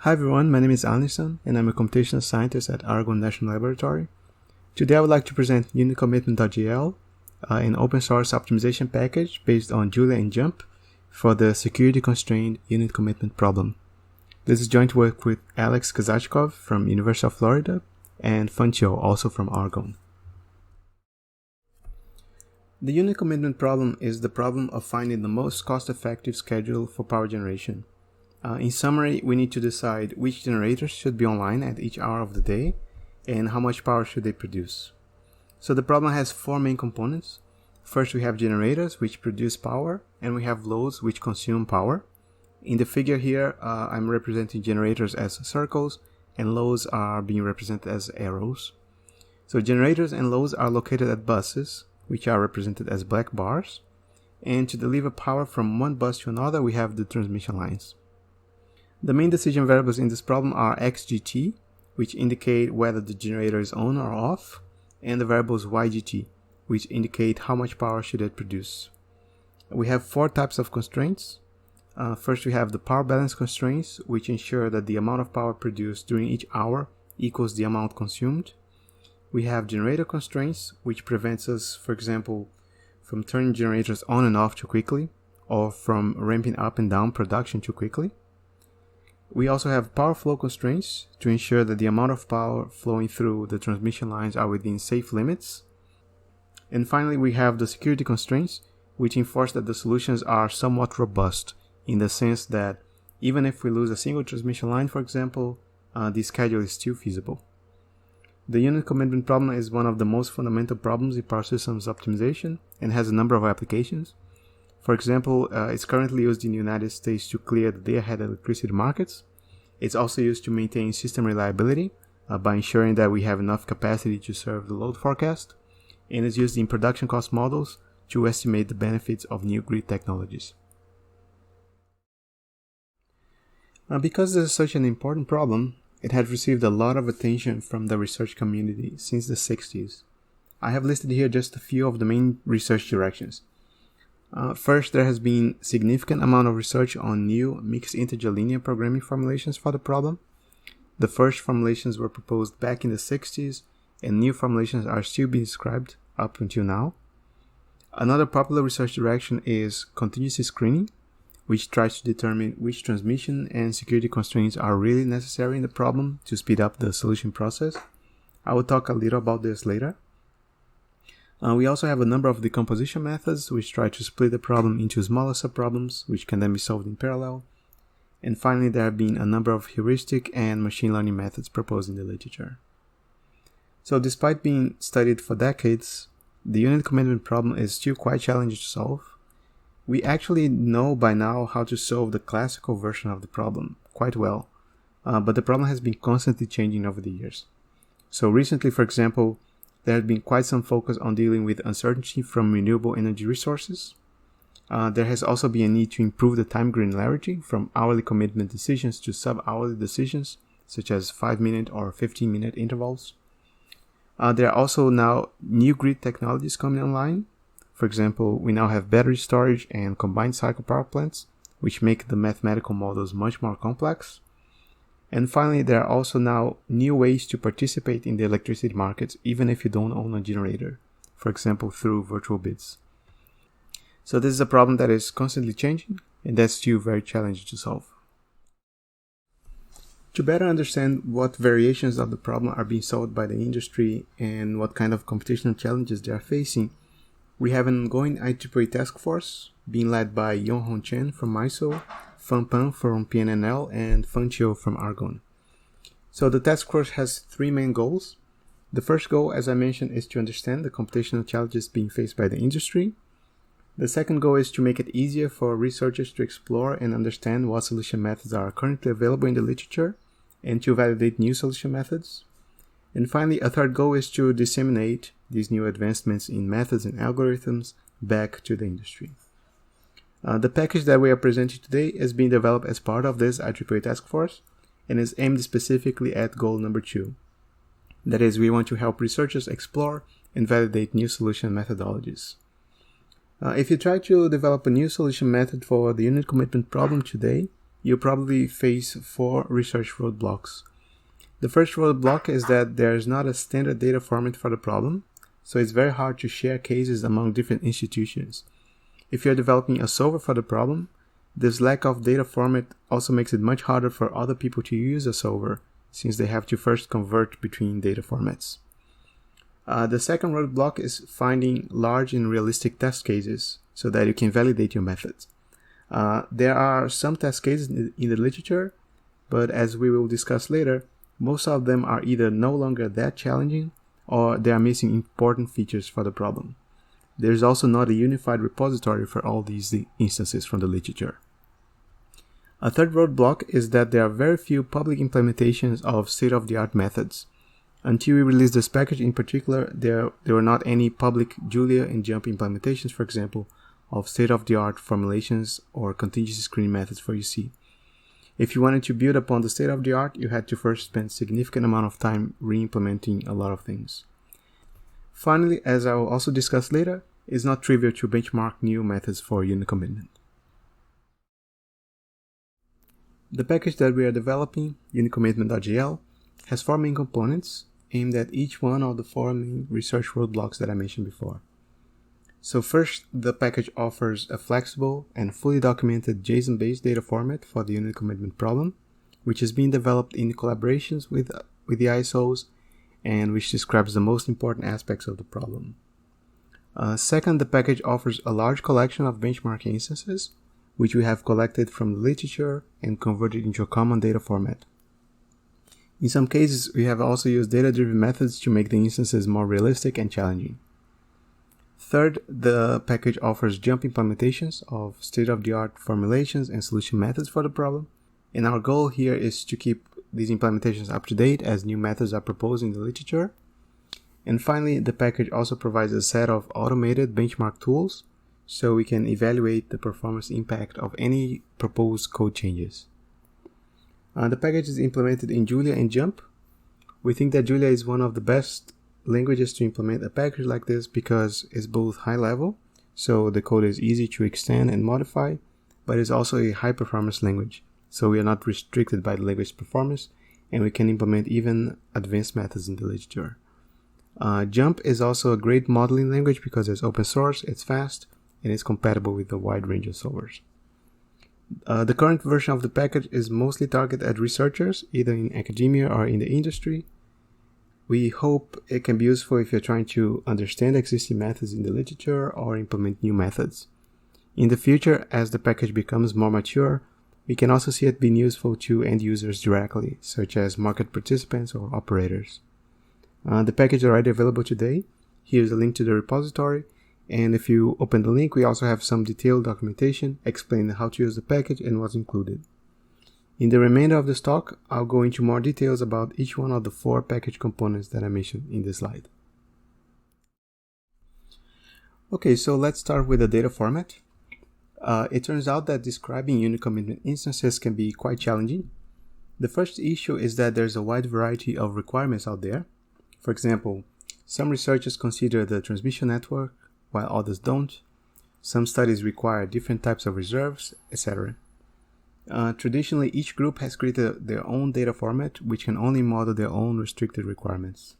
Hi everyone, my name is Alinson and I'm a computational scientist at Argonne National Laboratory. Today I would like to present UnitCommitment.jl, an open source optimization package based on Julia and JuMP for the security constrained unit commitment problem. This is joint work with Alex Kazachkov from University of Florida and Funchio, also from Argonne. The unit commitment problem is the problem of finding the most cost-effective schedule for power generation. In summary, we need to decide which generators should be online at each hour of the day and how much power should they produce. So the problem has four main components. First, we have generators which produce power, and we have loads which consume power. In the figure here, I'm representing generators as circles and loads are being represented as arrows. So generators and loads are located at buses, which are represented as black bars. And to deliver power from one bus to another, we have the transmission lines. The main decision variables in this problem are xgt, which indicate whether the generator is on or off, and the variables ygt, which indicate how much power should it produce. We have four types of constraints. First, we have the power balance constraints, which ensure that the amount of power produced during each hour equals the amount consumed. We have generator constraints, which prevents us, for example, from turning generators on and off too quickly, or from ramping up and down production too quickly. We also have power flow constraints to ensure that the amount of power flowing through the transmission lines are within safe limits. And finally, we have the security constraints, which enforce that the solutions are somewhat robust in the sense that even if we lose a single transmission line, for example, the schedule is still feasible. The unit commitment problem is one of the most fundamental problems in power systems optimization and has a number of applications. For example, it's currently used in the United States to clear the day-ahead electricity markets. It's also used to maintain system reliability by ensuring that we have enough capacity to serve the load forecast, and is used in production cost models to estimate the benefits of new grid technologies. Because this is such an important problem, it has received a lot of attention from the research community since the 60s. I have listed here just a few of the main research directions. First, there has been significant amount of research on new mixed integer linear programming formulations for the problem. The first formulations were proposed back in the 60s, and new formulations are still being described up until now. Another popular research direction is contingency screening, which tries to determine which transmission and security constraints are really necessary in the problem to speed up the solution process. I will talk a little about this later. We also have a number of decomposition methods which try to split the problem into smaller subproblems which can then be solved in parallel. And finally, there have been a number of heuristic and machine learning methods proposed in the literature. So despite being studied for decades, the unit commitment problem is still quite challenging to solve. We actually know by now how to solve the classical version of the problem quite well, but the problem has been constantly changing over the years. So recently, for example, there has been quite some focus on dealing with uncertainty from renewable energy resources. There has also been a need to improve the time granularity from hourly commitment decisions to sub-hourly decisions, such as 5-minute or 15-minute intervals. There are also now new grid technologies coming online. For example, we now have battery storage and combined cycle power plants, which make the mathematical models much more complex. And finally, there are also now new ways to participate in the electricity markets even if you don't own a generator, for example through virtual bids. So this is a problem that is constantly changing and that's still very challenging to solve. To better understand what variations of the problem are being solved by the industry and what kind of computational challenges they are facing, we have an ongoing IEEE task force being led by Yonghong Chen from MISO, Fan Pan from PNNL, and Funchio from Argonne. So the task force has three main goals. The first goal, as I mentioned, is to understand the computational challenges being faced by the industry. The second goal is to make it easier for researchers to explore and understand what solution methods are currently available in the literature and to validate new solution methods. And finally, a third goal is to disseminate these new advancements in methods and algorithms back to the industry. The package that we are presenting today is being developed as part of this IEEE task force and is aimed specifically at goal number 2. That is, we want to help researchers explore and validate new solution methodologies. If you try to develop a new solution method for the unit commitment problem today, you'll probably face 4 research roadblocks. The first roadblock is that there is not a standard data format for the problem, so it's very hard to share cases among different institutions. If you're developing a solver for the problem, this lack of data format also makes it much harder for other people to use a solver, since they have to first convert between data formats. The second roadblock is finding large and realistic test cases so that you can validate your methods. There are some test cases in the literature, but as we will discuss later, most of them are either no longer that challenging or they are missing important features for the problem. There's also not a unified repository for all these instances from the literature. A third roadblock is that there are very few public implementations of state-of-the-art methods. Until we released this package in particular, there were not any public Julia and JuMP implementations, for example, of state-of-the-art formulations or contingency screening methods for UC. If you wanted to build upon the state-of-the-art, you had to first spend a significant amount of time re-implementing a lot of things. Finally, as I will also discuss later, it's not trivial to benchmark new methods for UnitCommitment. The package that we are developing, UnitCommitment.jl, has 4 main components aimed at each one of the 4 main research roadblocks that I mentioned before. So first, the package offers a flexible and fully documented JSON-based data format for the UnitCommitment problem, which is being developed in collaborations with the ISOs and which describes the most important aspects of the problem. Second, the package offers a large collection of benchmarking instances, which we have collected from the literature and converted into a common data format. In some cases, we have also used data-driven methods to make the instances more realistic and challenging. Third, the package offers JuMP implementations of state-of-the-art formulations and solution methods for the problem, and our goal here is to keep these implementations up to date as new methods are proposed in the literature. And finally, the package also provides a set of automated benchmark tools so we can evaluate the performance impact of any proposed code changes. The package is implemented in Julia and JuMP. We think that Julia is one of the best languages to implement a package like this because it's both high level, so the code is easy to extend and modify, but it's also a high performance language, so we are not restricted by the language performance and we can implement even advanced methods in the literature. JuMP is also a great modeling language because it's open source, it's fast, and it's compatible with a wide range of solvers. The current version of the package is mostly targeted at researchers, either in academia or in the industry. We hope it can be useful if you're trying to understand existing methods in the literature or implement new methods. In the future, as the package becomes more mature, we can also see it being useful to end users directly, such as market participants or operators. The package is already available today. Here's a link to the repository. And if you open the link, we also have some detailed documentation explaining how to use the package and what's included. In the remainder of this talk, I'll go into more details about each one of the 4 package components that I mentioned in this slide. Okay, so let's start with the data format. It turns out that describing UnitCommitment instances can be quite challenging. The first issue is that there's a wide variety of requirements out there. For example, some researchers consider the transmission network, while others don't. Some studies require different types of reserves, etc. Traditionally, each group has created their own data format, which can only model their own restricted requirements.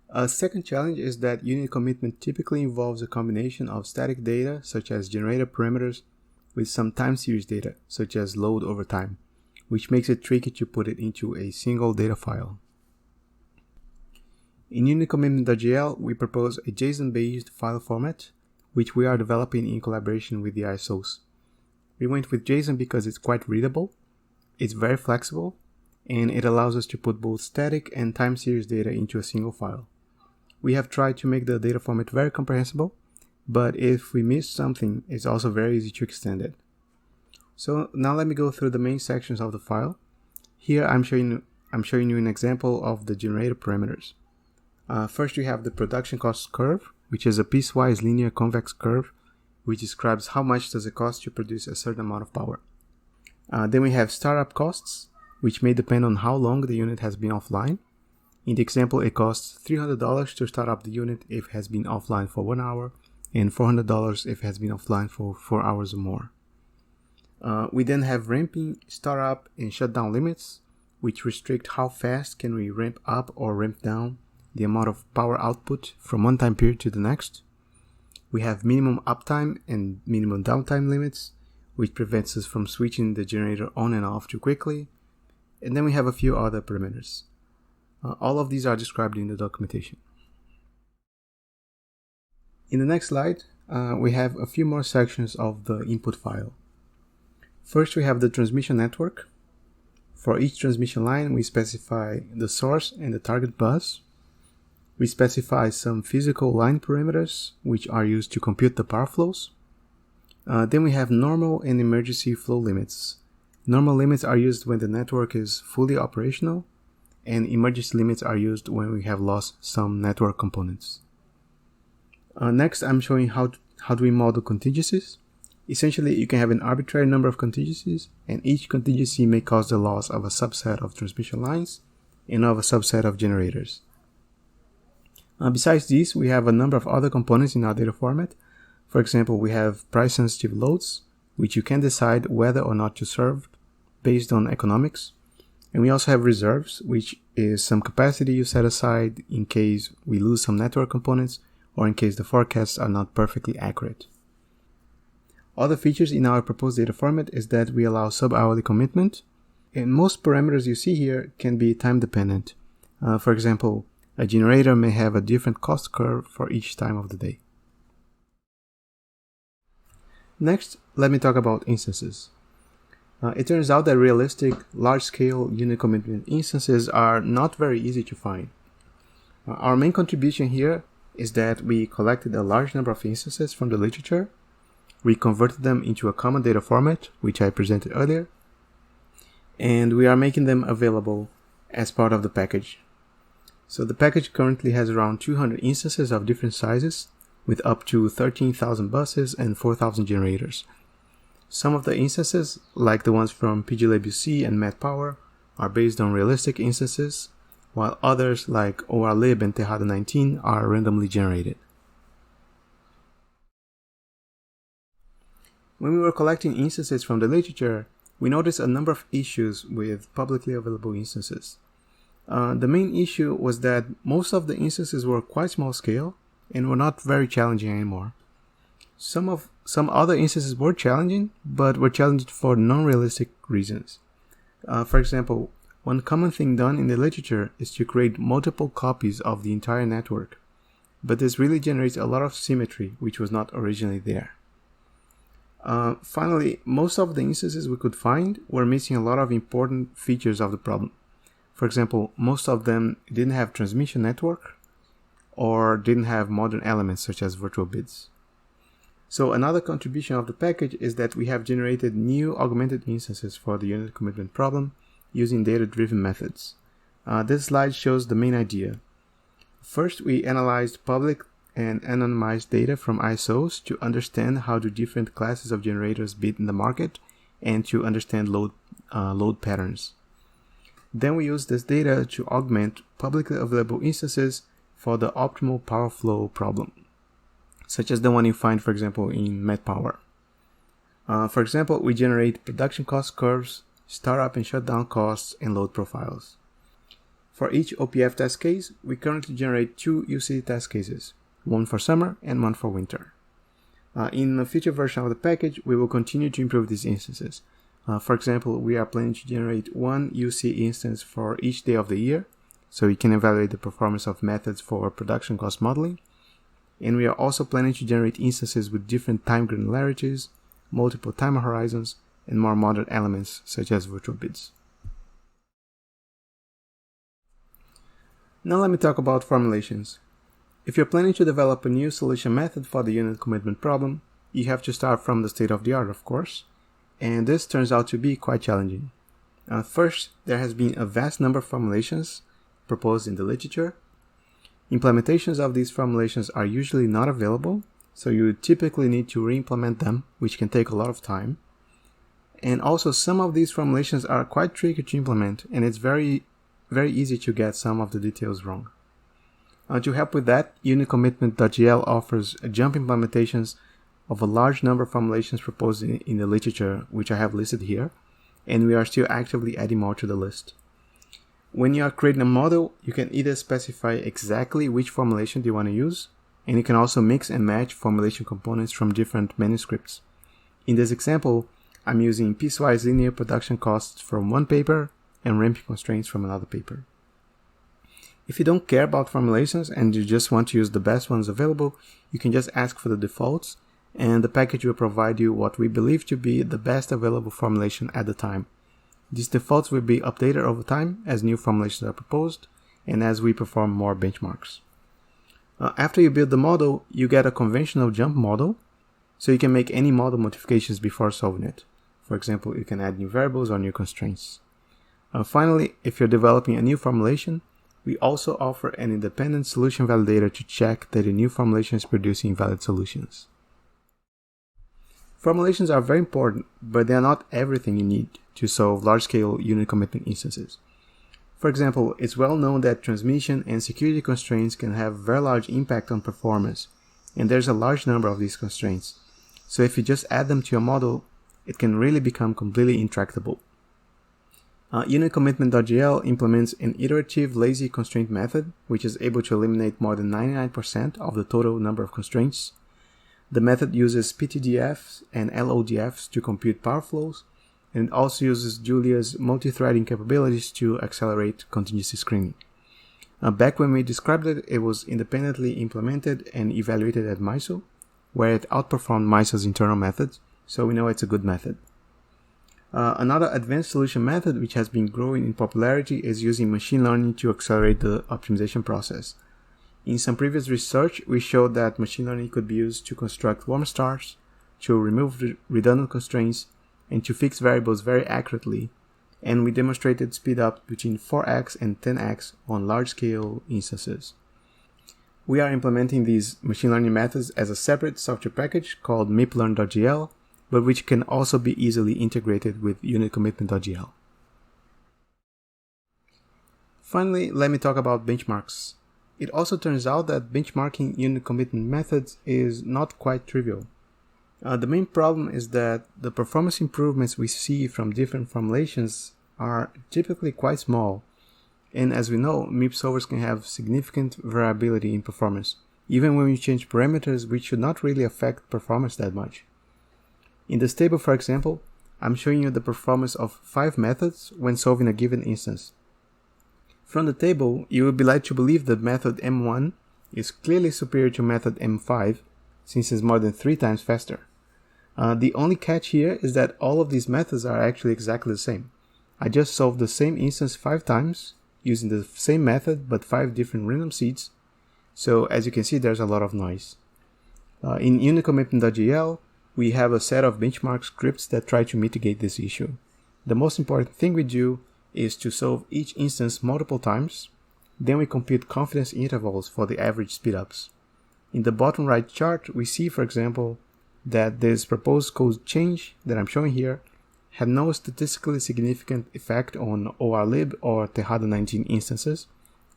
A second challenge is that UnitCommitment typically involves a combination of static data, such as generator parameters, with some time series data, such as load over time, which makes it tricky to put it into a single data file. In UnitCommitment.jl, we propose a JSON-based file format, which we are developing in collaboration with the ISOs. We went with JSON because it's quite readable, it's very flexible, and it allows us to put both static and time series data into a single file. We have tried to make the data format very comprehensible, but if we miss something, it's also very easy to extend it. So now let me go through the main sections of the file. Here I'm showing you an example of the generator parameters. First, we have the production cost curve, which is a piecewise linear convex curve, which describes how much does it cost to produce a certain amount of power. Then we have startup costs, which may depend on how long the unit has been offline. In the example, it costs $300 to start up the unit if it has been offline for 1 hour, and $400 if it has been offline for 4 hours or more. We then have ramping, startup, and shutdown limits, which restrict how fast can we ramp up or ramp down the amount of power output from one time period to the next. We have minimum uptime and minimum downtime limits, which prevents us from switching the generator on and off too quickly. And then we have a few other parameters. All of these are described in the documentation. In the next slide, we have a few more sections of the input file. First, we have the transmission network. For each transmission line, we specify the source and the target bus. We specify some physical line parameters, which are used to compute the power flows. Then we have normal and emergency flow limits. Normal limits are used when the network is fully operational, and emergency limits are used when we have lost some network components. Next, I'm showing how do we model contingencies. Essentially, you can have an arbitrary number of contingencies, and each contingency may cause the loss of a subset of transmission lines and of a subset of generators. Besides these, we have a number of other components in our data format. For example, we have price-sensitive loads, which you can decide whether or not to serve based on economics. And we also have reserves, which is some capacity you set aside in case we lose some network components or in case the forecasts are not perfectly accurate. Other features in our proposed data format is that we allow sub-hourly commitment, and most parameters you see here can be time dependent. For example, a generator may have a different cost curve for each time of the day. Next, let me talk about instances. It turns out that realistic, large-scale unit commitment instances are not very easy to find. Our main contribution here is that we collected a large number of instances from the literature. We converted them into a common data format, which I presented earlier, and we are making them available as part of the package. So the package currently has around 200 instances of different sizes, with up to 13,000 buses and 4,000 generators. Some of the instances, like the ones from PGLabUC and MetPower, are based on realistic instances, while others like ORLib and Tejada 19 are randomly generated. When we were collecting instances from the literature, we noticed a number of issues with publicly available instances. The main issue was that most of the instances were quite small scale and were not very challenging anymore. Some other instances were challenging, but were challenging for non-realistic reasons. For example, one common thing done in the literature is to create multiple copies of the entire network, but this really generates a lot of symmetry, which was not originally there. Finally, most of the instances we could find were missing a lot of important features of the problem. For example, most of them didn't have transmission network or didn't have modern elements such as virtual bids. So another contribution of the package is that we have generated new augmented instances for the unit commitment problem using data-driven methods. This slide shows the main idea. First, we analyzed public and anonymized data from ISOs to understand how do different classes of generators bid in the market and to understand load patterns. Then we used this data to augment publicly available instances for the optimal power flow problem, such as the one you find, for example, in MetPower. For example, we generate production cost curves, startup and shutdown costs, and load profiles. For each OPF test case, we currently generate 2 UC test cases, one for summer and one for winter. In a future version of the package, we will continue to improve these instances. For example, we are planning to generate 1 UC instance for each day of the year, so we can evaluate the performance of methods for production cost modeling. And we are also planning to generate instances with different time granularities, multiple time horizons, and more modern elements such as virtual bids. Now let me talk about formulations. If you're planning to develop a new solution method for the unit commitment problem, you have to start from the state of the art, of course, and this turns out to be quite challenging. First, there has been a vast number of formulations proposed in the literature. Implementations of these formulations are usually not available, so you typically need to re-implement them, which can take a lot of time. And also, some of these formulations are quite tricky to implement, and it's very easy to get some of the details wrong. To help with that, UnitCommitment.jl offers JuMP implementations of a large number of formulations proposed in the literature, which I have listed here, and we are still actively adding more to the list. When you are creating a model, you can either specify exactly which formulation you want to use, and you can also mix and match formulation components from different manuscripts. In this example, I'm using piecewise linear production costs from one paper and ramping constraints from another paper. If you don't care about formulations and you just want to use the best ones available, you can just ask for the defaults, and the package will provide you what we believe to be the best available formulation at the time. These defaults will be updated over time as new formulations are proposed and as we perform more benchmarks. After you build the model, you get a conventional JuMP model, so you can make any model modifications before solving it. For example, you can add new variables or new constraints. Finally, if you're developing a new formulation, we also offer an independent solution validator to check that the new formulation is producing valid solutions. Formulations are very important, but they are not everything you need to solve large-scale unit commitment instances. For example, it's well known that transmission and security constraints can have very large impact on performance, and there's a large number of these constraints. So if you just add them to your model, it can really become completely intractable. UnitCommitment.jl implements an iterative lazy constraint method, which is able to eliminate more than 99% of the total number of constraints. The method uses PTDFs and LODFs to compute power flows, and it also uses Julia's multi-threading capabilities to accelerate contingency screening. Back when we described it, it was independently implemented and evaluated at MISO, where it outperformed MISO's internal methods, so we know it's a good method. Another advanced solution method which has been growing in popularity is using machine learning to accelerate the optimization process. In some previous research, we showed that machine learning could be used to construct warm stars, to remove redundant constraints, and to fix variables very accurately, and we demonstrated speed up between 4x and 10x on large-scale instances. We are implementing these machine learning methods as a separate software package called miplearn.jl, but which can also be easily integrated with UnitCommitment.jl. Finally, let me talk about benchmarks. It also turns out that benchmarking unit commitment methods is not quite trivial. The main problem is that the performance improvements we see from different formulations are typically quite small, and as we know, MIP solvers can have significant variability in performance, even when we change parameters which should not really affect performance that much. In this table, for example, I'm showing you the performance of 5 methods when solving a given instance. From the table, you will be led to believe that method M1 is clearly superior to method M5, since it's more than 3 times faster. The only catch here is that all of these methods are actually exactly the same. I just solved the same instance 5 times, using the same method but 5 different random seeds, so as you can see there's a lot of noise. In UnitCommitment.jl, we have a set of benchmark scripts that try to mitigate this issue. The most important thing we do is to solve each instance multiple times, then we compute confidence intervals for the average speedups. In the bottom right chart, we see, for example, that this proposed code change that I'm showing here had no statistically significant effect on ORlib or Tejada 19 instances,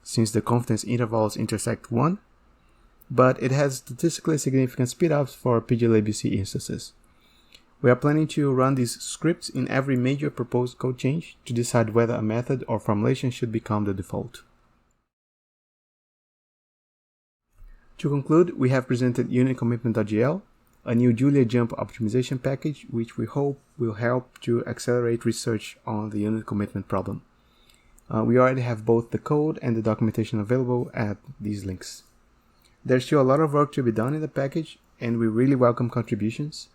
since the confidence intervals intersect 1, but it has statistically significant speedups for PGLabc instances. We are planning to run these scripts in every major proposed code change to decide whether a method or formulation should become the default. To conclude, we have presented UnitCommitment.jl, a new Julia JuMP optimization package which we hope will help to accelerate research on the unit commitment problem. We already have both the code and the documentation available at these links. There's still a lot of work to be done in the package, and we really welcome contributions.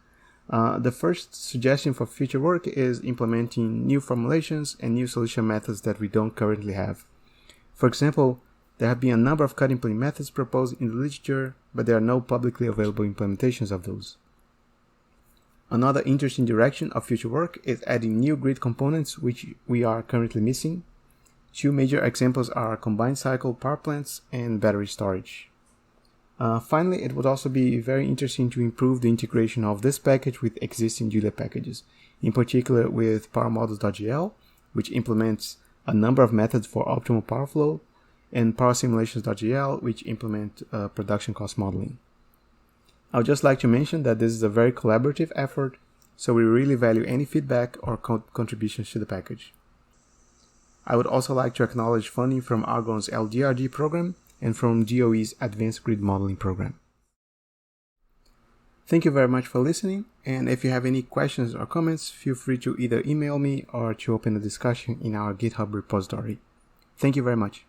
The first suggestion for future work is implementing new formulations and new solution methods that we don't currently have. For example, there have been a number of cutting plane methods proposed in the literature, but there are no publicly available implementations of those. Another interesting direction of future work is adding new grid components which we are currently missing. 2 major examples are combined cycle power plants and battery storage. Finally, it would also be very interesting to improve the integration of this package with existing Julia packages, in particular with PowerModels.jl, which implements a number of methods for optimal power flow, and PowerSimulations.jl, which implement production cost modeling. I would just like to mention that this is a very collaborative effort, so we really value any feedback or contributions to the package. I would also like to acknowledge funding from Argonne's LGRD program and from DOE's Advanced Grid Modeling program. Thank you very much for listening, and if you have any questions or comments, feel free to either email me or to open a discussion in our GitHub repository. Thank you very much.